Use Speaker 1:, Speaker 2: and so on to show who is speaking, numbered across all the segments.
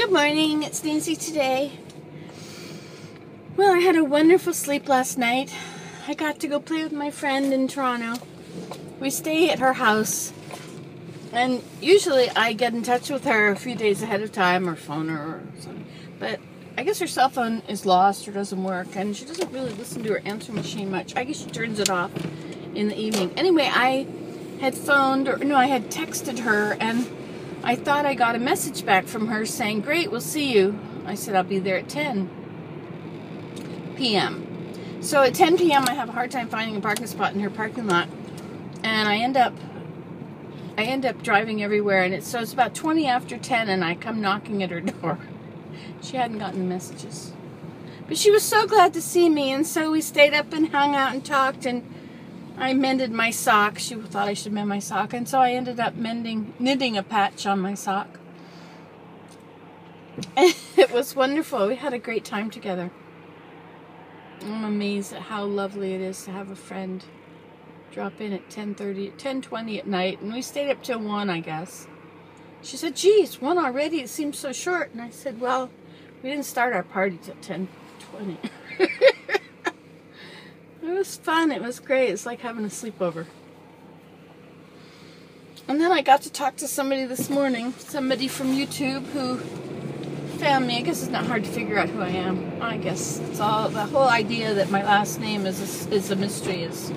Speaker 1: Good morning, it's Nancy today. Well, I had a wonderful sleep last night. I got to go play with my friend in Toronto. We stay at her house, and usually I get in touch with her a few days ahead of time or phone her or something. But I guess her cell phone is lost or doesn't work, and she doesn't really listen to her answering machine much. I guess she turns it off in the evening. Anyway, I had I had texted her, and I thought I got a message back from her saying, "Great, we'll see you." I said, "I'll be there at 10 p.m. So at 10 p.m. I have a hard time finding a parking spot in her parking lot, and I end up driving everywhere, and it's about 20 after 10, and I come knocking at her door. She hadn't gotten the messages, but she was so glad to see me, and so we stayed up and hung out and talked, and I mended my sock. She thought I should mend my sock, and so I ended up knitting a patch on my sock. And it was wonderful. We had a great time together. I'm amazed at how lovely it is to have a friend drop in at 10:20 at night, and we stayed up till 1, I guess. She said, "Gee, it's 1 already. It seems so short." And I said, "Well, we didn't start our party till 10:20. It was fun. It was great. It's like having a sleepover. And then I got to talk to somebody this morning, somebody from YouTube who found me. I guess it's not hard to figure out who I am. I guess it's all, the whole idea that my last name is a mystery is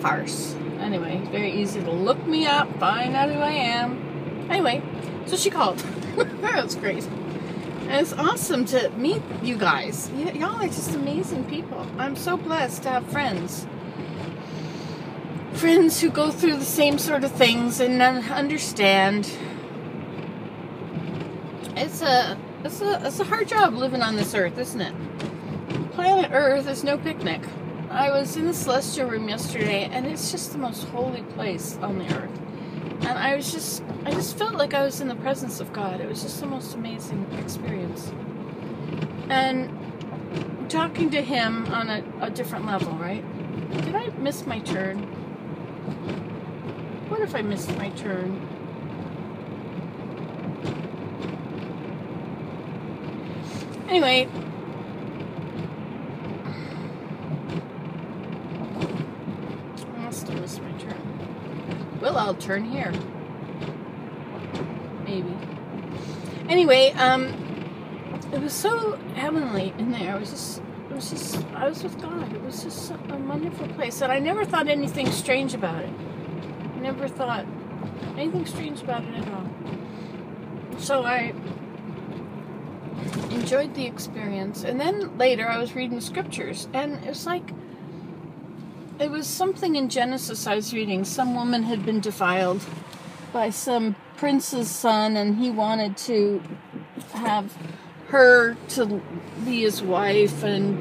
Speaker 1: farce. Anyway, very easy to look me up, find out who I am. Anyway, so she called. That was great. And it's awesome to meet you guys. Y'all are just amazing people. I'm so blessed to have friends. Friends who go through the same sort of things and understand. It's a hard job living on this earth, isn't it? Planet Earth is no picnic. I was in the celestial room yesterday, and it's just the most holy place on the earth. And I just felt like I was in the presence of God. It was just the most amazing experience. And talking to him on a different level, right? Did I miss my turn? What if I missed my turn? Anyway, I must have missed my turn. Well, I'll turn here. Maybe. Anyway, it was so heavenly in there. I was with God. It was just a wonderful place. And I never thought anything strange about it. I never thought anything strange about it at all. So I enjoyed the experience. And then later I was reading scriptures, and it was like, it was something in Genesis I was reading. Some woman had been defiled by some prince's son, and he wanted to have her to be his wife, and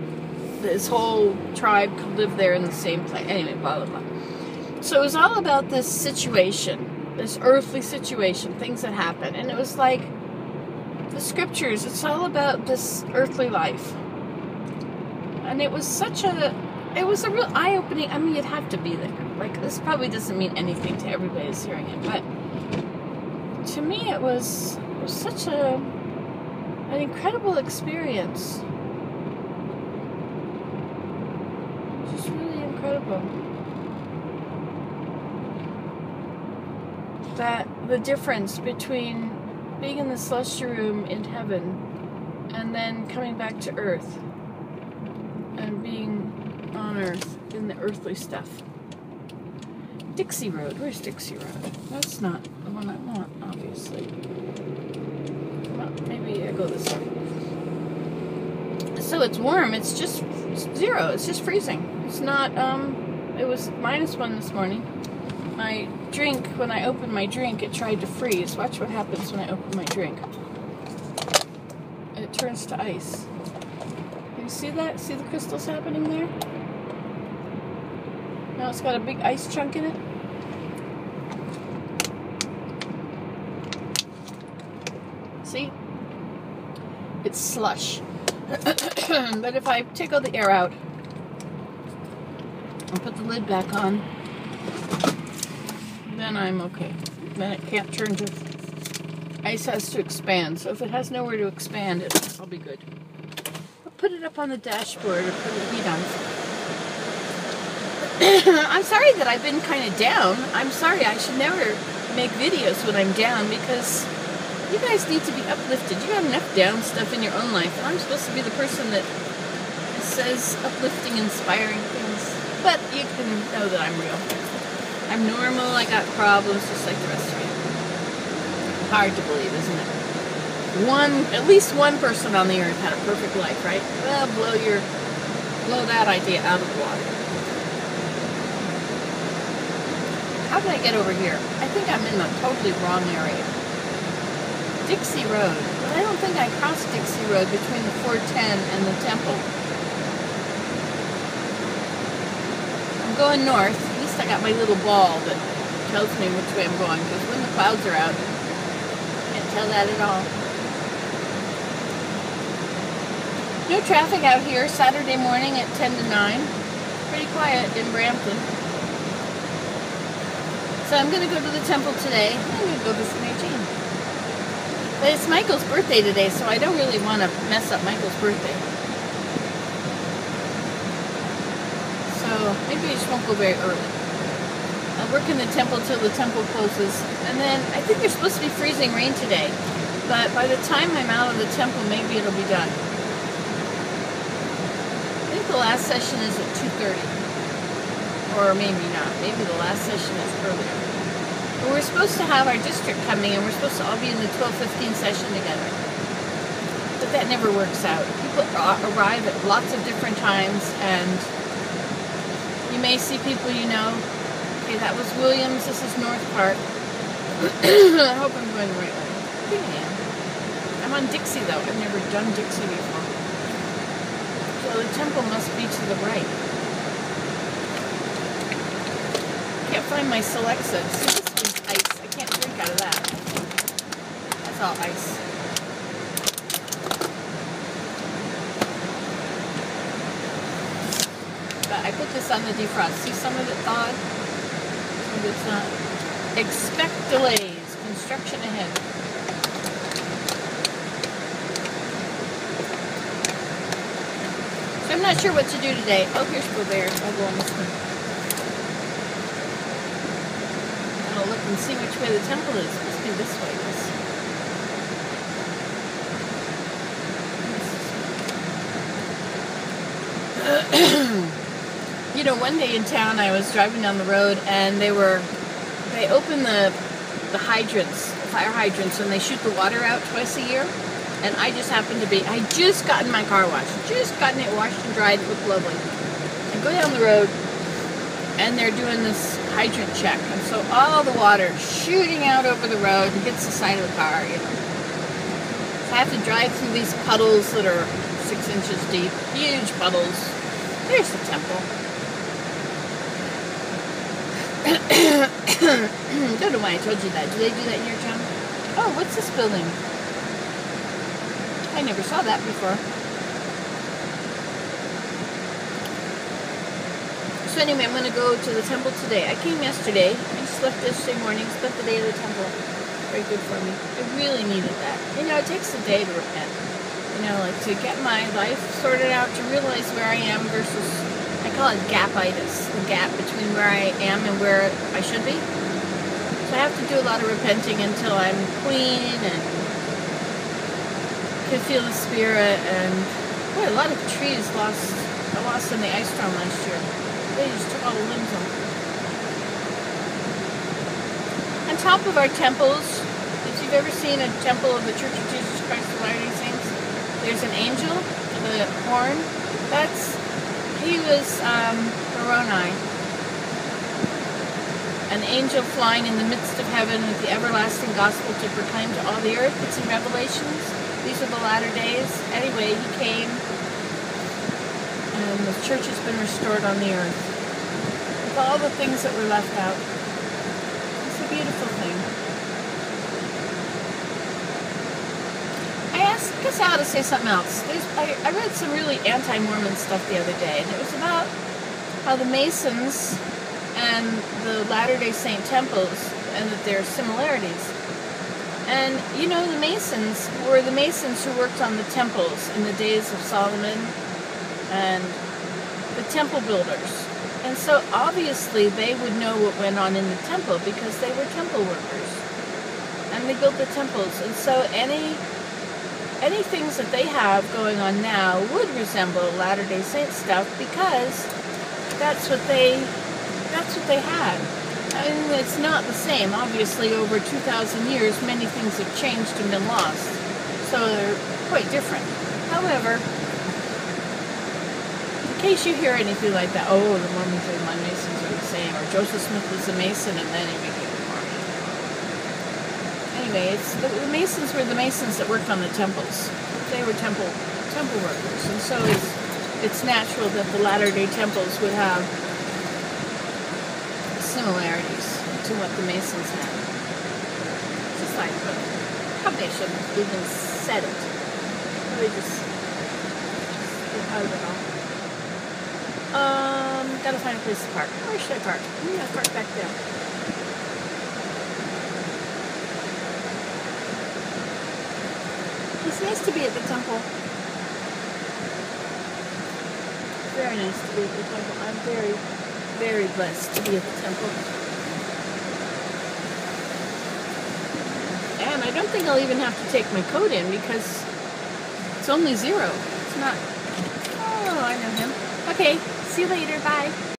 Speaker 1: his whole tribe could live there in the same place. Anyway, blah, blah, blah. So it was all about this situation, this earthly situation, things that happen. And it was like the scriptures, it's all about this earthly life. And it was it was a real eye-opening. I mean, you'd have to be there. Like, this probably doesn't mean anything to everybody who's hearing it, but to me it was such an incredible experience. Just really incredible. That the difference between being in the celestial room in heaven and then coming back to earth and being on earth in the earthly stuff. Dixie Road. Where's Dixie Road? That's not the one I want, obviously. Well, maybe I go this way. So it's warm. It's just 0. It's just freezing. It's not, it was -1 this morning. My drink, when I opened my drink, it tried to freeze. Watch what happens when I open my drink. It turns to ice. Can you see that? See the crystals happening there? Now it's got a big ice chunk in it. See? It's slush. But if I take all the air out and put the lid back on, then I'm okay. Then it can't turn to ice has to expand. So if it has nowhere to expand, I'll be good. I'll put it up on the dashboard or put the heat on. I'm sorry that I've been kind of down. I'm sorry. I should never make videos when I'm down because you guys need to be uplifted. You got enough down stuff in your own life. And I'm supposed to be the person that says uplifting, inspiring things. But you can know that I'm real. I'm normal. I got problems just like the rest of you. Hard to believe, isn't it? At least one person on the earth had a perfect life, right? Well, blow that idea out of the water. How did I get over here? I think I'm in the totally wrong area. Dixie Road. But I don't think I crossed Dixie Road between the 410 and the temple. I'm going north. At least I got my little ball that tells me which way I'm going. Because when the clouds are out, I can't tell that at all. No traffic out here Saturday morning at 10 to 9. Pretty quiet in Brampton. So I'm going to go to the temple today. I'm going to go visit Eugene. But it's Michael's birthday today, so I don't really want to mess up Michael's birthday. So maybe I just won't go very early. I'll work in the temple till the temple closes. And then I think there's supposed to be freezing rain today. But by the time I'm out of the temple, maybe it'll be done. I think the last session is at 2:30. Or maybe not. Maybe the last session is earlier. But we're supposed to have our district coming, and we're supposed to all be in the 12:15 session together. But that never works out. People arrive at lots of different times, and you may see people you know. Okay, that was Williams. This is North Park. I hope I'm going the right way. I think I am. I'm on Dixie, though. I've never done Dixie before. So the temple must be to the right. Can't find my Celexa. See, this is ice. I can't drink out of that. That's all ice. But I put this on the defrost. See some of it thawed? Some of it's not. Expect delays. Construction ahead. So I'm not sure what to do today. Oh, here's Bobert. I'll go on this one. Look and see which way the temple is. It must be this way. You know, one day in town I was driving down the road and they open the hydrants, the fire hydrants, and they shoot the water out twice a year. And I just happened to I just gotten my car washed. Just gotten it washed and dried. It looked lovely. I go down the road and they're doing this hydrant check, and so all the water shooting out over the road and hits the side of the car, you know. So I have to drive through these puddles that are 6 inches deep, huge puddles. There's the temple. Don't know why I told you that. Do they do that in your town? Oh, what's this building? I never saw that before. So anyway, I'm going to go to the temple today. I came yesterday. I just left yesterday morning, spent the day at the temple. Very good for me. I really needed that. You know, it takes a day to repent. You know, like to get my life sorted out, to realize where I am versus, I call it gapitis, the gap between where I am and where I should be. So I have to do a lot of repenting until I'm clean and can feel the spirit. And boy, a lot of trees I lost in the ice storm last year. They just took all the limbs off. On top of our temples, if you've ever seen a temple of the Church of Jesus Christ of Latter-day Saints, there's an angel, the horn. He was Moroni. An angel flying in the midst of heaven with the everlasting gospel to proclaim to all the earth. It's in Revelations. These are the latter days. Anyway, he came. And the church has been restored on the earth. With all the things that were left out. It's a beautiful thing. I guess I ought to say something else. I read some really anti-Mormon stuff the other day, and it was about how the Masons and the Latter-day Saint temples, and that there are similarities. And you know, the Masons were the Masons who worked on the temples in the days of Solomon and the temple builders. And so obviously they would know what went on in the temple because they were temple workers. And they built the temples. And so any things that they have going on now would resemble Latter-day Saint stuff because that's what they had. I mean, it's not the same. Obviously, over 2,000 years, many things have changed and been lost. So they're quite different. However, in case you hear anything like that, oh, the Mormons and the Masons are the same, or Joseph Smith was a Mason and then he became a Mormon. Anyway, it's the Masons were the Masons that worked on the temples. They were temple workers, and so it's natural that the Latter-day Temples would have similarities to what the Masons had. Just like, probably I shouldn't have even said it. Really just get out of it all. Gotta find a place to park. Where should I park? I'm gonna park back there. It's nice to be at the temple. Very nice to be at the temple. I'm very, very blessed to be at the temple. And I don't think I'll even have to take my coat in because it's only 0. It's not... Oh, I know him. Okay, see you later. Bye.